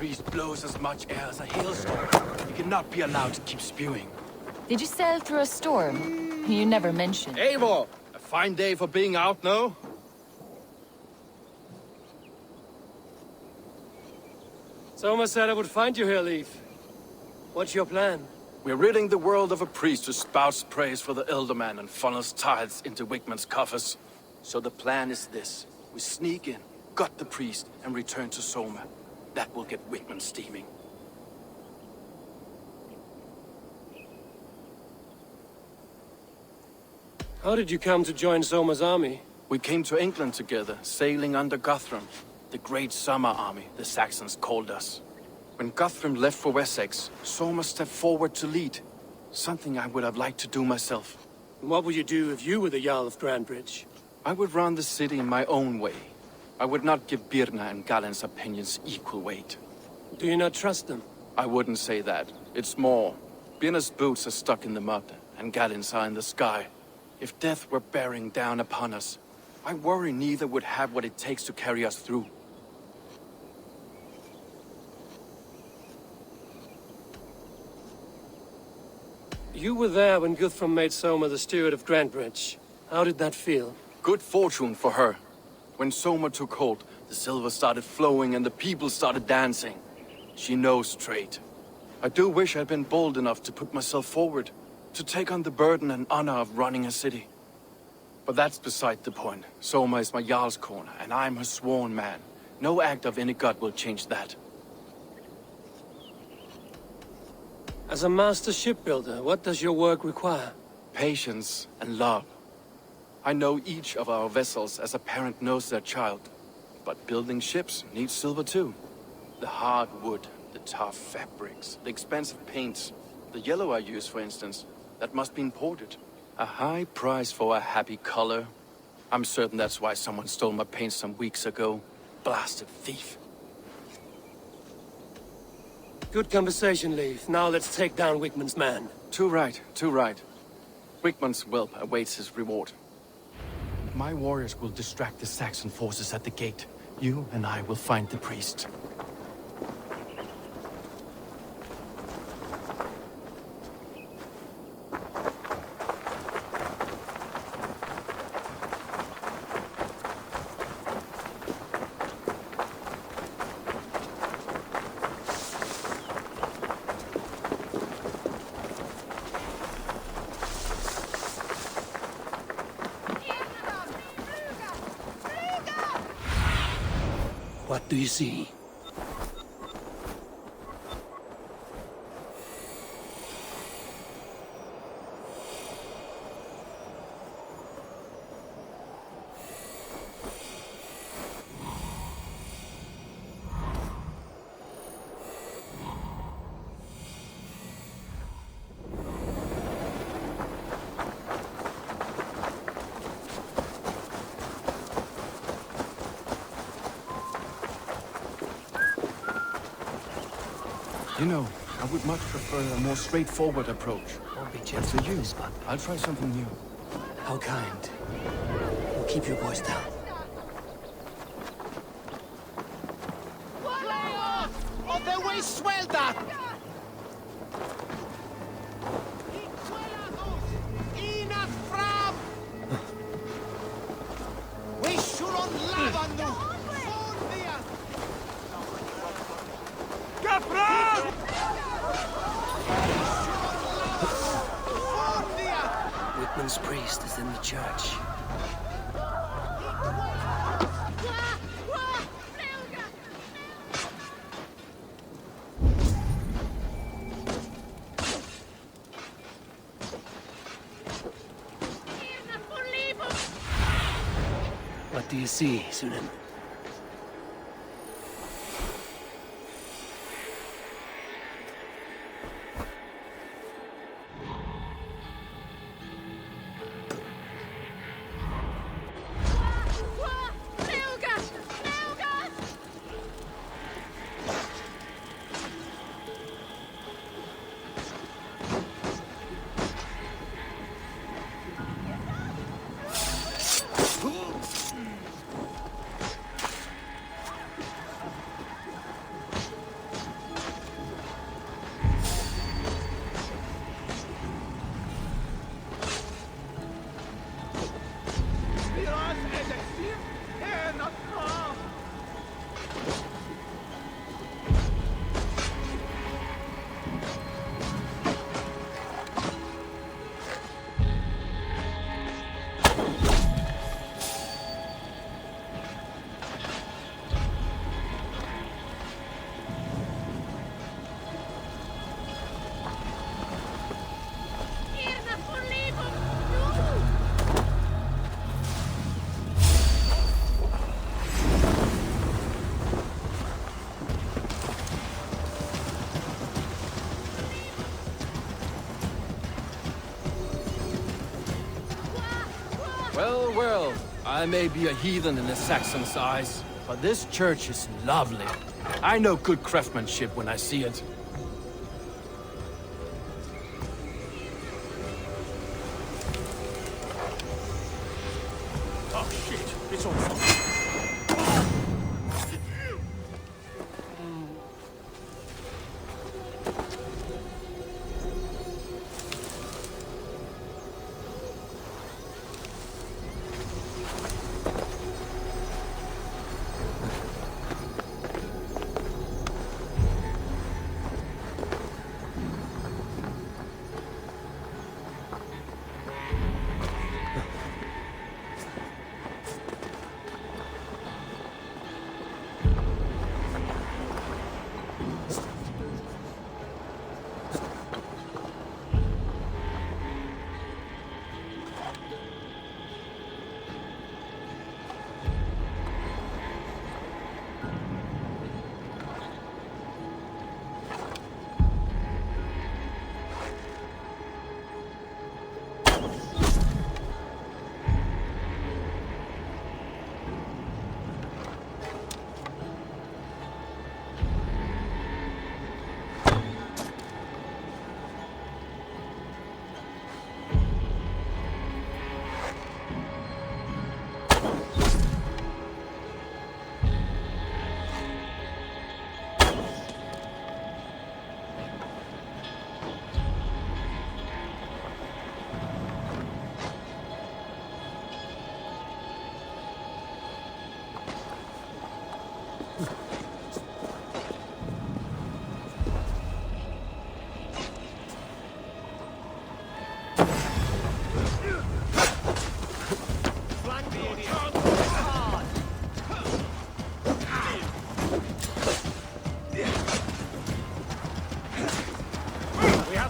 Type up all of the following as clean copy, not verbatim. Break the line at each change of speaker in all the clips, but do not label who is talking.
priest blows as much air as a hailstorm. He cannot be allowed to keep spewing.
Did you sail through a storm? You never mentioned.
Eivor! A fine day for being out, no?
Soma said I would find you here, Leif. What's your plan?
We're ridding the world of a priest who spouts praise for the Elderman and funnels tithes into Wigman's coffers. So the plan is this. We sneak in, gut the priest, and return to Soma. That will get Wigman steaming.
How did you come to join Soma's army?
We came to England together, sailing under Guthrum. The Great Summer Army, the Saxons called us. When Guthrum left for Wessex, Soma stepped forward to lead. Something I would have liked to do myself.
What would you do if you were the Jarl of Grandbridge?
I would run the city in my own way. I would not give Birna and Galinn's opinions equal weight.
Do you not trust them?
I wouldn't say that. It's more. Birna's boots are stuck in the mud, and Gallinn's are in the sky. If death were bearing down upon us, I worry neither would have what it takes to carry us through.
You were there when Guthrum made Soma the steward of Grandbridge. How did that feel?
Good fortune for her. When Soma took hold, the silver started flowing and the people started dancing. She knows trade. I do wish I'd been bold enough to put myself forward, to take on the burden and honor of running a city. But that's beside the point. Soma is my Jarl's corner, and I'm her sworn man. No act of any god will change that.
As a master shipbuilder, what does your work require?
Patience and love. I know each of our vessels as a parent knows their child. But building ships needs silver too. The hard wood, the tough fabrics, the expensive paints. The yellow I use, for instance, that must be imported. A high price for a happy color. I'm certain that's why someone stole my paint some weeks ago. Blasted thief.
Good conversation, Leif. Now let's take down Wigman's man.
Too right, too right. Wigman's whelp awaits his reward. My warriors will distract the Saxon forces at the gate. You and I will find the priest.
What do you see?
You know, I would much prefer a more straightforward approach.
Won't be
But
gentle
for you,
this one.
I'll try something new.
How kind. We'll keep your voice down.
Of the way suelta! Inat fram! We should on lavando!
Wigman's priest is in the church. What do you see, Sunan?
I may be a heathen in the Saxon's eyes, but this church is lovely. I know good craftsmanship when I see it.
Oh shit, it's on fire.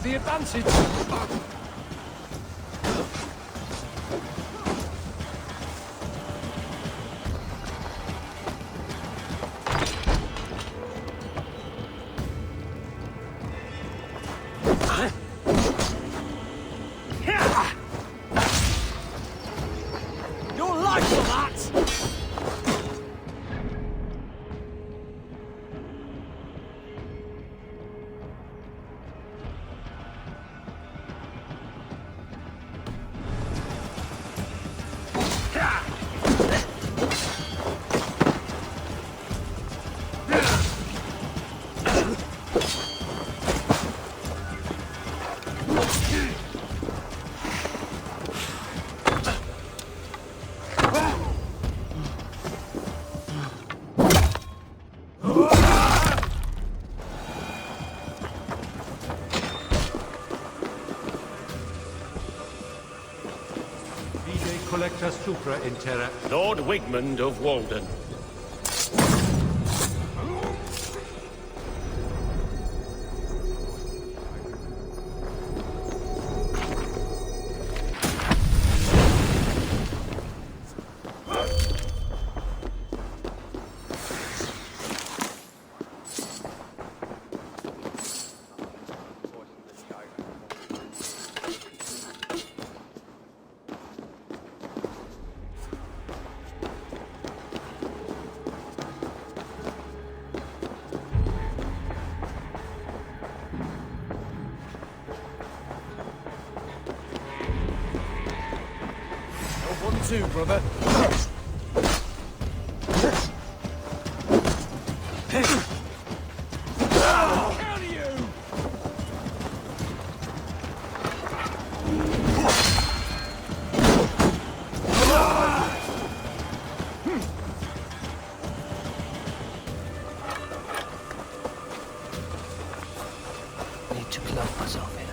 The advantage.
Your life for that!
Collector supra in terra.
Lord Wigmund of Walden.
Too, brother.
Need to clothe myself here.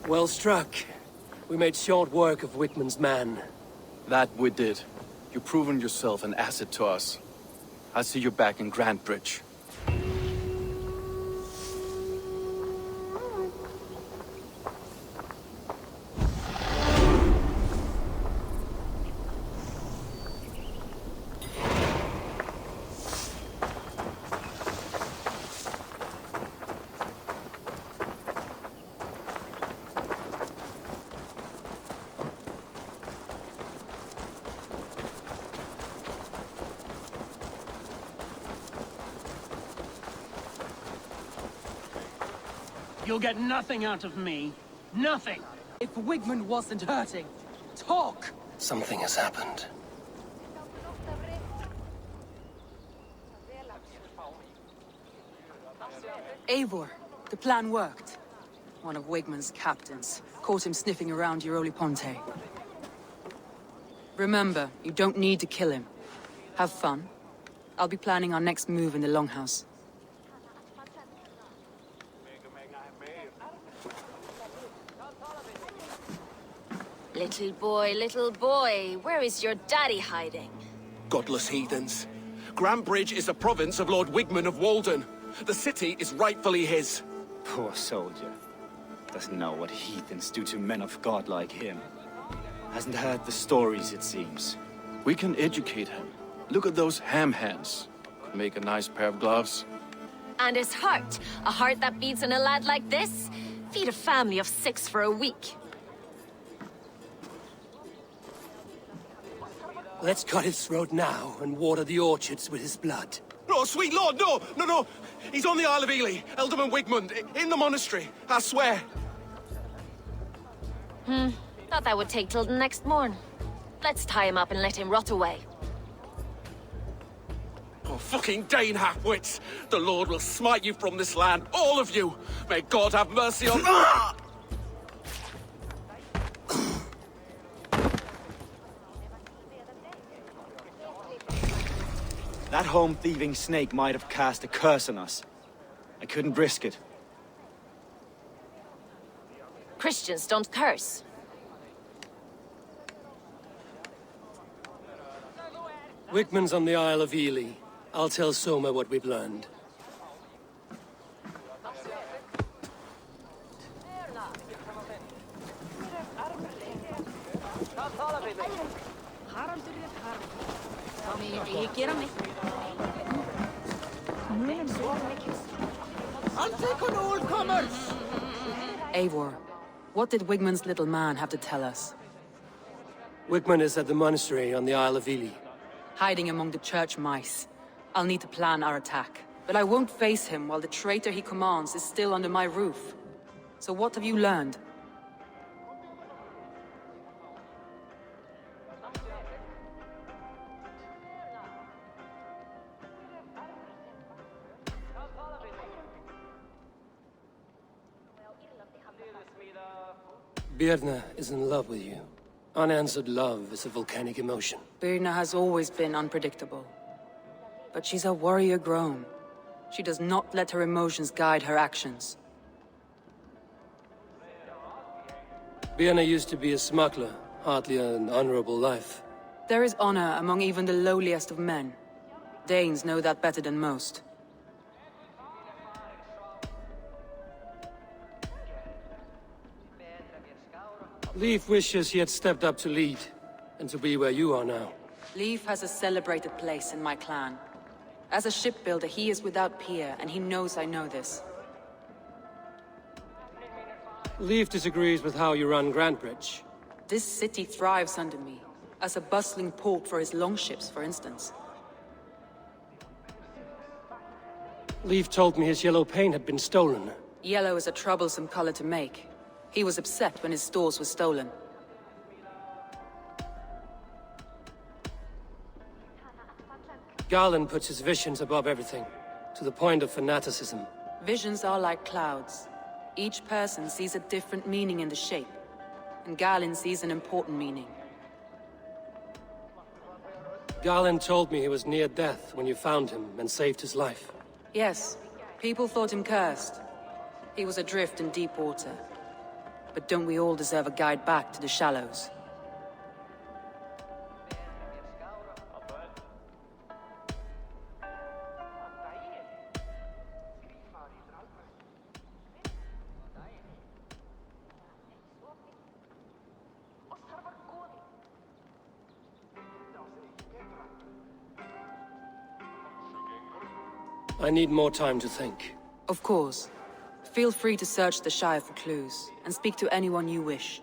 Well struck. We made short work of Wickman's man.
That we did. You've proven yourself an asset to us. I'll see you back in Grantbridge.
You'll get nothing out of me. Nothing!
If Wigman wasn't hurting, talk!
Something has happened.
Eivor, the plan worked. One of Wigman's captains caught him sniffing around Euroli Ponte. Remember, you don't need to kill him. Have fun. I'll be planning our next move in the Longhouse.
Little boy, where is your daddy hiding?
Godless heathens. Grantbridge is a province of Lord Wigman of Walden. The city is rightfully his.
Poor soldier. Doesn't know what heathens do to men of God like him. Hasn't heard the stories, it seems.
We can educate him. Look at those ham hands. Could make a nice pair of gloves.
And his heart. A heart that beats in a lad like this? Feed a family of 6 for a week.
Let's cut his throat now and water the orchards with his blood.
No, sweet lord, no! No! He's on the Isle of Ely, Ealdorman Wigmund, in the monastery, I swear.
Thought that would take till the next morn. Let's tie him up and let him rot away.
Oh, fucking Dane half-wits! The Lord will smite you from this land, all of you! May God have mercy on...
That home-thieving snake might have cast a curse on us. I couldn't risk it.
Christians don't curse.
Wickman's on the Isle of Ely. I'll tell Soma what we've learned.
I'll take on all comers! Eivor, what did Wigman's little man have to tell us?
Wickman is at the monastery on the Isle of Ely.
Hiding among the church mice. I'll need to plan our attack. But I won't face him while the traitor he commands is still under my roof. So what have you learned?
Birna is in love with you. Unanswered love is a volcanic emotion.
Birna has always been unpredictable. But she's a warrior grown. She does not let her emotions guide her actions.
Birna used to be a smuggler, hardly an honorable life.
There is honor among even the lowliest of men. Danes know that better than most.
Leif wishes he had stepped up to lead, and to be where you are now.
Leif has a celebrated place in my clan. As a shipbuilder, he is without peer, and he knows I know this.
Leif disagrees with how you run Grantbridge.
This city thrives under me, as a bustling port for his longships, for instance.
Leif told me his yellow paint had been stolen.
Yellow is a troublesome color to make. He was upset when his stores were stolen.
Galinn puts his visions above everything, to the point of fanaticism.
Visions are like clouds. Each person sees a different meaning in the shape, and Galinn sees an important meaning.
Galinn told me he was near death when you found him and saved his life.
Yes, people thought him cursed. He was adrift in deep water. But don't we all deserve a guide back to the shallows?
I need more time to think.
Of course. Feel free to search the Shire for clues, and speak to anyone you wish.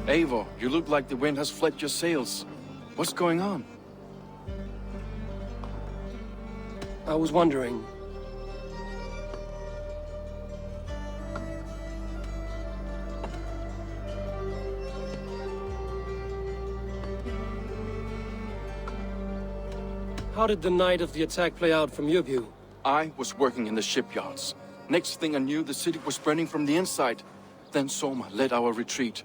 Eivor, you look like the wind has fled your sails. What's going on?
I was wondering... How did the night of the attack play out from your view?
I was working in the shipyards. Next thing I knew, the city was burning from the inside. Then Soma led our retreat.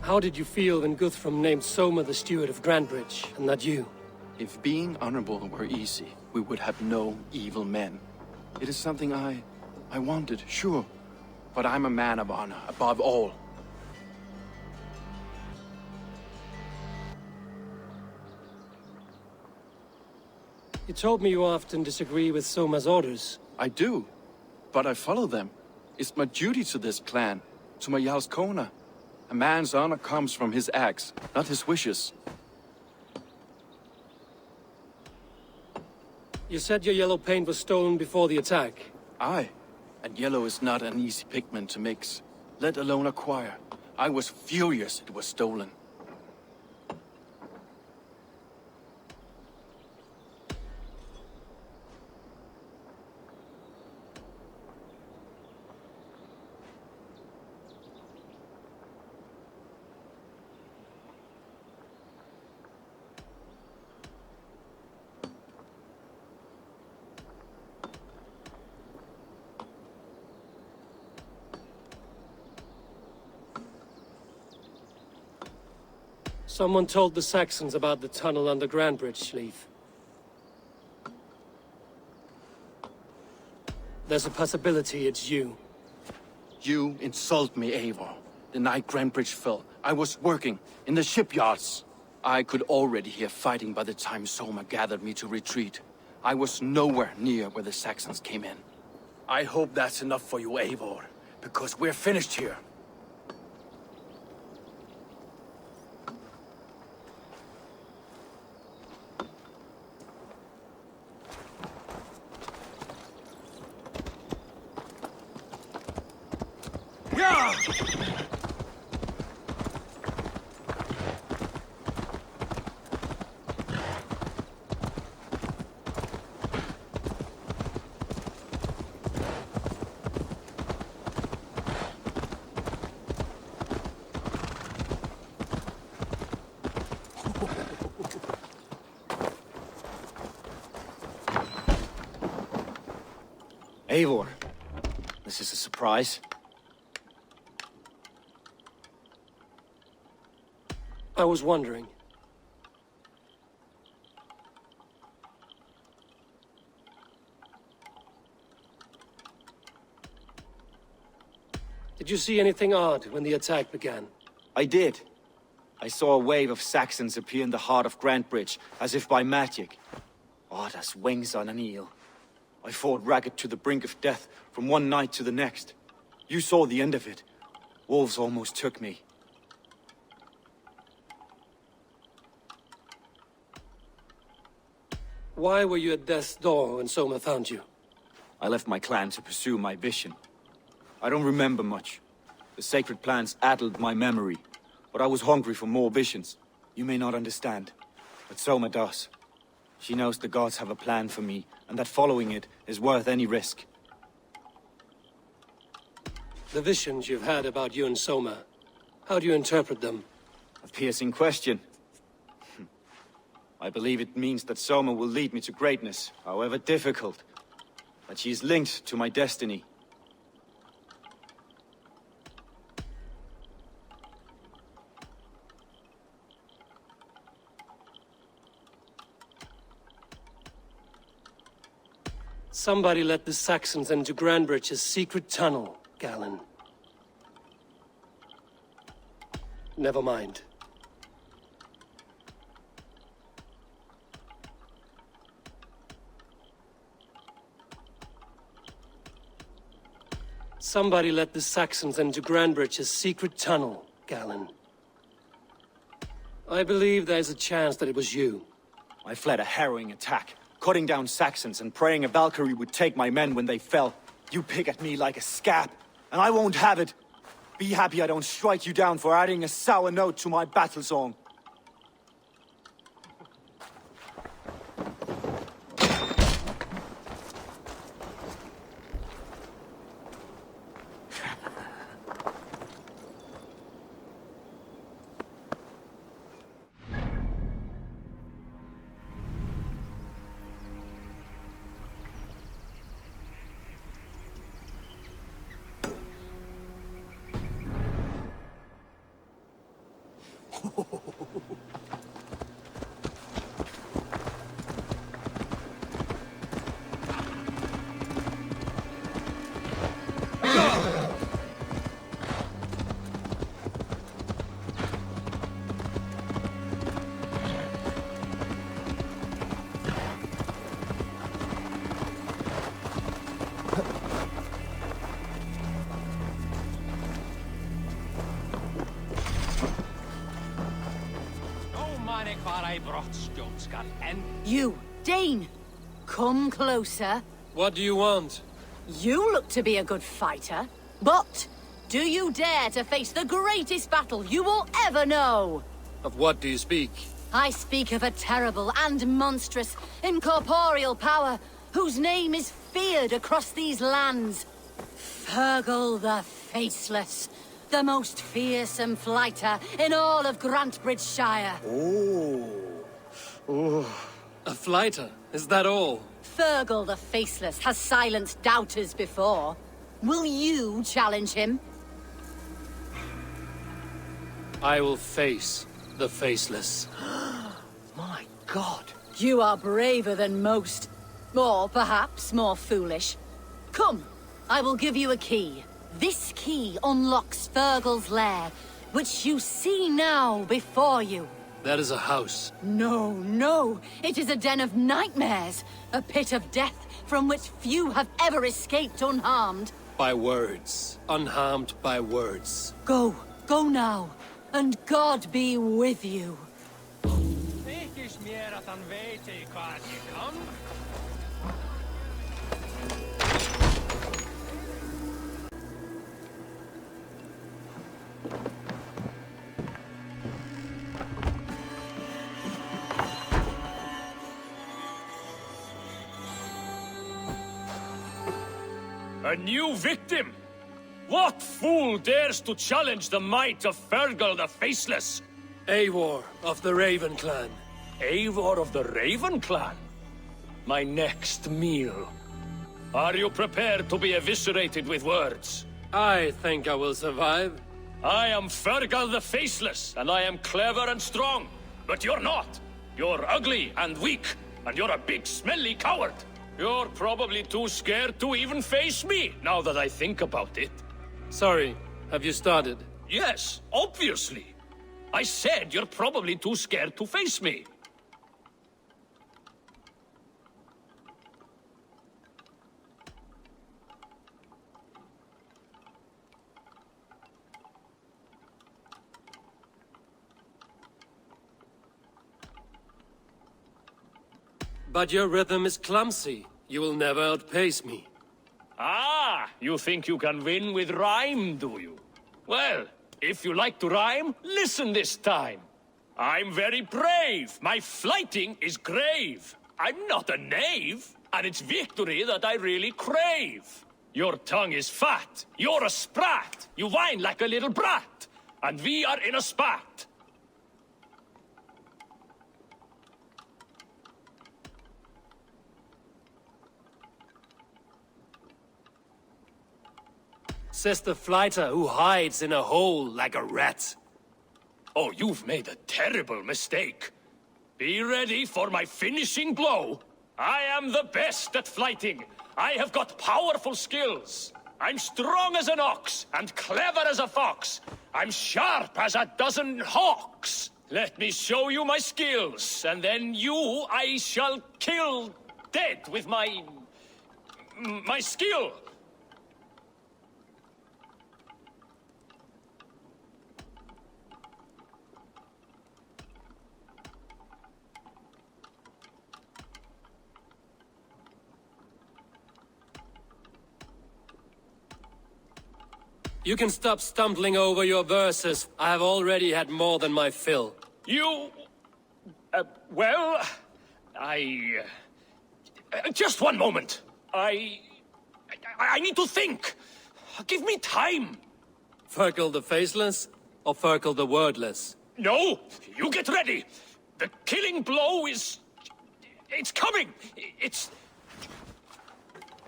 How did you feel when Guthrum named Soma the steward of Grandbridge, and not you?
If being honorable were easy, we would have no evil men. It is something I wanted, sure. But I'm a man of honor, above all.
You told me you often disagree with Soma's orders.
I do, but I follow them. It's my duty to this clan, to my Jarl's Kona. A man's honor comes from his acts, not his wishes.
You said your yellow paint was stolen before the attack.
Aye, and yellow is not an easy pigment to mix, let alone acquire. I was furious it was stolen.
Someone told the Saxons about the tunnel under Grandbridge, Leaf. There's a possibility it's you.
You insult me, Eivor. The night Grandbridge fell, I was working in the shipyards. I could already hear fighting by the time Soma gathered me to retreat. I was nowhere near where the Saxons came in. I hope that's enough for you, Eivor, because we're finished here.
Eivor, this is a surprise.
I was wondering. Did you see anything odd when the attack began?
I did. I saw a wave of Saxons appear in the heart of Grantbridge, as if by magic. Odd as wings on an eel. I fought ragged to the brink of death from one night to the next. You saw the end of it. Wolves almost took me.
Why were you at death's door when Soma found you?
I left my clan to pursue my vision. I don't remember much. The sacred plans addled my memory, but I was hungry for more visions. You may not understand, but Soma does. She knows the gods have a plan for me, and that following it is worth any risk.
The visions you've had about you and Soma, how do you interpret them?
A piercing question. I believe it means that Soma will lead me to greatness, however difficult. That she is linked to my destiny.
Somebody let the Saxons into Grantbridge's secret tunnel, Galinn. Never mind. Somebody let the Saxons into Grantbridge's secret tunnel, Galinn. I believe there's a chance that it was you.
I fled a harrowing attack, cutting down Saxons and praying a Valkyrie would take my men when they fell. You pick at me like a scab, and I won't have it. Be happy I don't strike you down for adding a sour note to my battle song.
You, Dane! Come closer.
What do you want?
You look to be a good fighter, but do you dare to face the greatest battle you will ever know?
Of what do you speak?
I speak of a terrible and monstrous, incorporeal power whose name is feared across these lands. Fergal the Faceless, the most fearsome fighter in all of Grantbridgeshire.
A fighter? Is that all?
Fergal the Faceless has silenced doubters before. Will you challenge him?
I will face the Faceless.
My God.
You are braver than most. Or perhaps more foolish. Come, I will give you a key. This key unlocks Fergal's lair, which you see now before you.
That is a house.
No, no. It is a den of nightmares. A pit of death from which few have ever escaped unharmed.
By words. Unharmed by words.
Go. Go now. And God be with you.
A new victim? What fool dares to challenge the might of Fergal the Faceless?
Eivor of the Raven Clan.
Eivor of the Raven Clan? My next meal. Are you prepared to be eviscerated with words?
I think I will survive.
I am Fergal the Faceless, and I am clever and strong. But you're not. You're ugly and weak, and you're a big, smelly coward. You're probably too scared to even face me, now that I think about it.
Sorry, have you started?
Yes, obviously. I said you're probably too scared to face me.
But your rhythm is clumsy. You will never outpace me.
Ah, you think you can win with rhyme, do you? Well, if you like to rhyme, listen this time. I'm very brave. My flighting is grave. I'm not a knave, and it's victory that I really crave. Your tongue is fat. You're a sprat. You whine like a little brat. And we are in a spat.
Says the flighter who hides in a hole like a rat.
Oh, you've made a terrible mistake. Be ready for my finishing blow. I am the best at flighting. I have got powerful skills. I'm strong as an ox and clever as a fox. I'm sharp as a dozen hawks. Let me show you my skills, and then you I shall kill dead with my skill.
You can stop stumbling over your verses. I have already had more than my fill.
You... well... just one moment. I need to think. Give me time.
Fergal the Faceless or Fergal the Wordless?
No! You get ready! The killing blow is... it's coming! It's...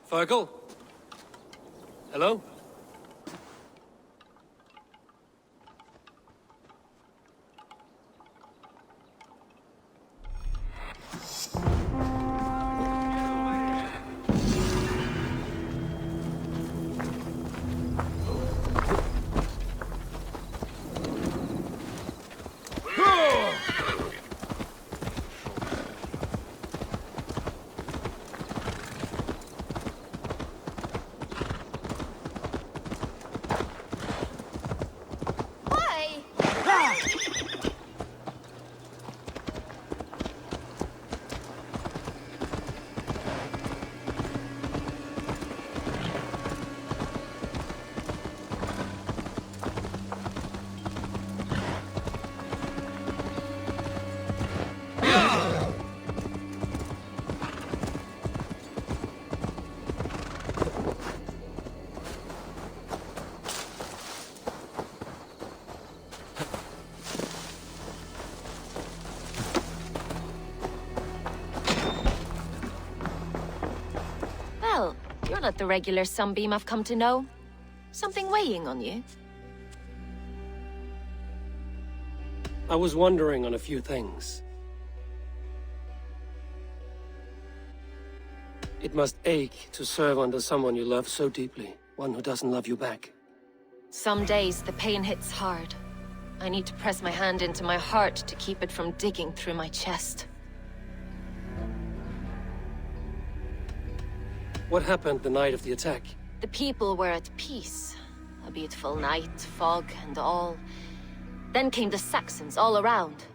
Fergal? Hello?
Well, you're not the regular sunbeam I've come to know. Something weighing on you?
I was wondering on a few things. It must ache to serve under someone you love so deeply, one who doesn't love you back.
Some days the pain hits hard. I need to press my hand into my heart to keep it from digging through my chest.
What happened the night of the attack?
The people were at peace. A beautiful night, fog and all. Then came the Saxons all around.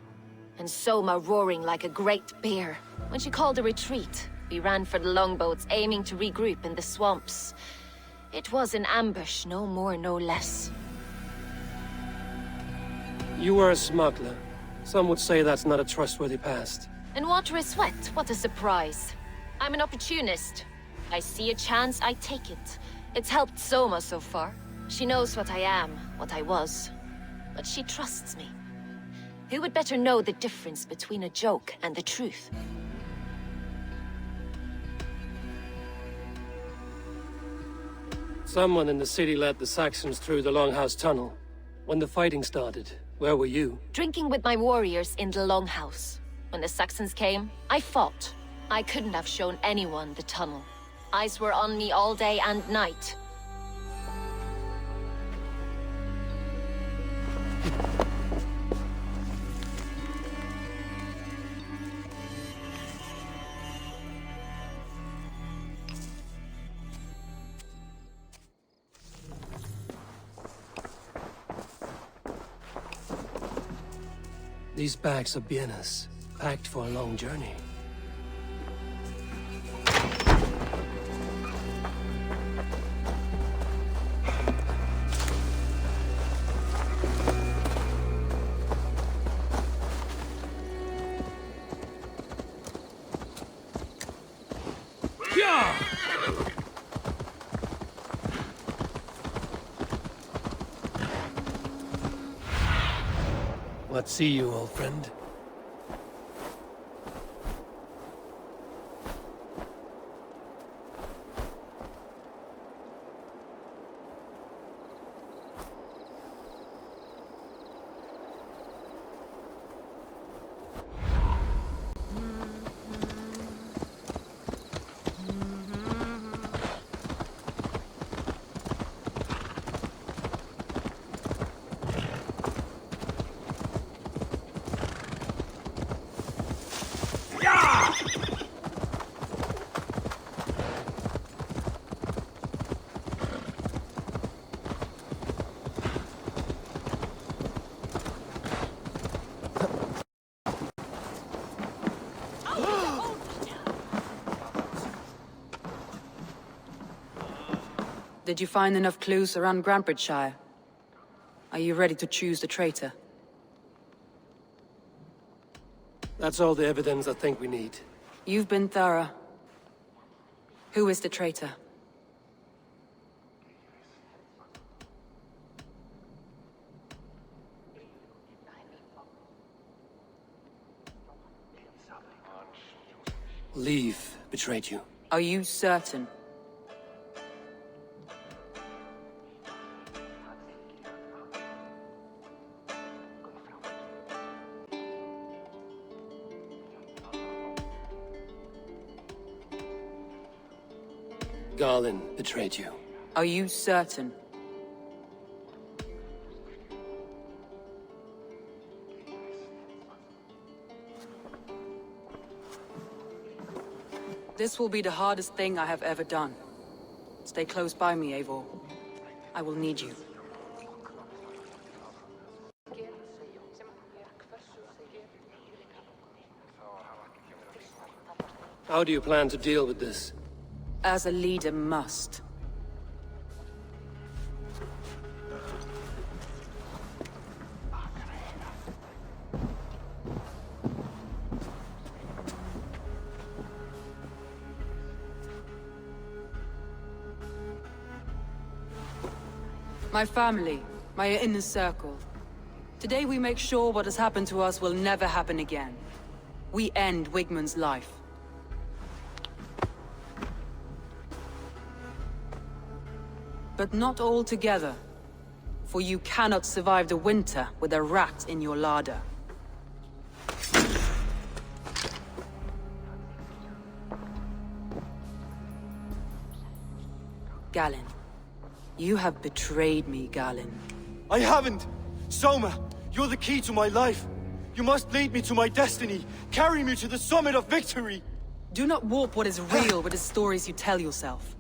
And Soma roaring like a great bear. When she called a retreat, we ran for the longboats, aiming to regroup in the swamps. It was an ambush, no more, no less.
You were a smuggler. Some would say that's not a trustworthy past.
And water is wet, what a surprise. I'm an opportunist. I see a chance, I take it. It's helped Soma so far. She knows what I am, what I was. But she trusts me. Who would better know the difference between a joke and the truth?
Someone in the city led the Saxons through the Longhouse Tunnel. When the fighting started, where were you?
Drinking with my warriors in the Longhouse. When the Saxons came, I fought. I couldn't have shown anyone the tunnel. Eyes were on me all day and night.
These bags are Birna's, packed for a long journey. What see you, old friend?
Did you find enough clues around Grantbridgeshire? Are you ready to choose the traitor?
That's all the evidence I think we need.
You've been thorough. Who is the traitor?
Leave betrayed you.
Are you certain?
Galinn betrayed you.
Are you certain? This will be the hardest thing I have ever done. Stay close by me, Eivor. I will need you.
How do you plan to deal with this?
As a leader must. My family, my inner circle. Today we make sure what has happened to us will never happen again. We end Wigmund's life. But not all together, for you cannot survive the winter with a rat in your larder. Galinn, you have betrayed me, Galinn.
I haven't! Soma, you're the key to my life. You must lead me to my destiny. Carry me to the summit of victory.
Do not warp what is real with the stories you tell yourself.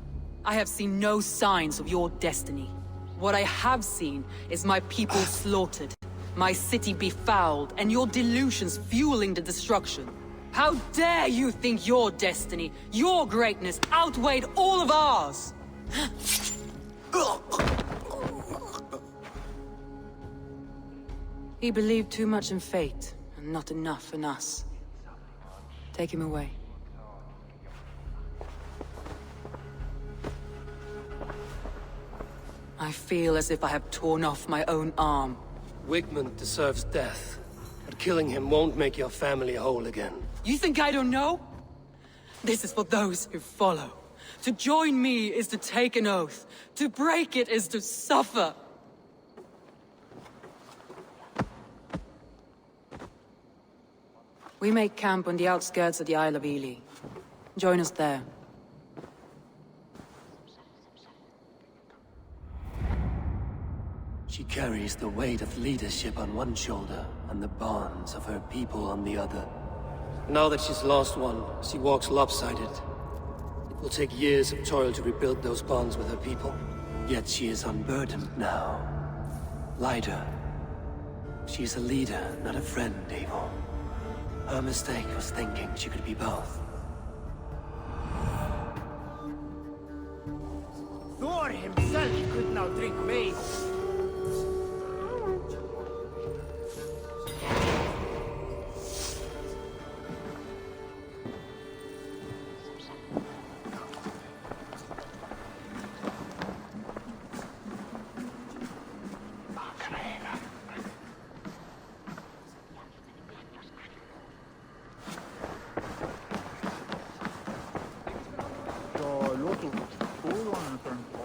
I have seen no signs of your destiny. What I have seen is my people slaughtered, my city befouled, and your delusions fueling the destruction. How dare you think your destiny, your greatness, outweighed all of ours? He believed too much in fate, and not enough in us. Take him away. I feel as if I have torn off my own arm.
Wigmund deserves death, but killing him won't make your family whole again.
You think I don't know? This is for those who follow. To join me is to take an oath. To break it is to suffer. We make camp on the outskirts of the Isle of Ely. Join us there.
She carries the weight of leadership on one shoulder and the bonds of her people on the other.
Now that she's lost one, she walks lopsided. It will take years of toil to rebuild those bonds with her people.
Yet she is unburdened now. Lighter. She is a leader, not a friend, Eivor. Her mistake was thinking she could be both.
Thor himself could now drink made.
Ja, låt oss få den.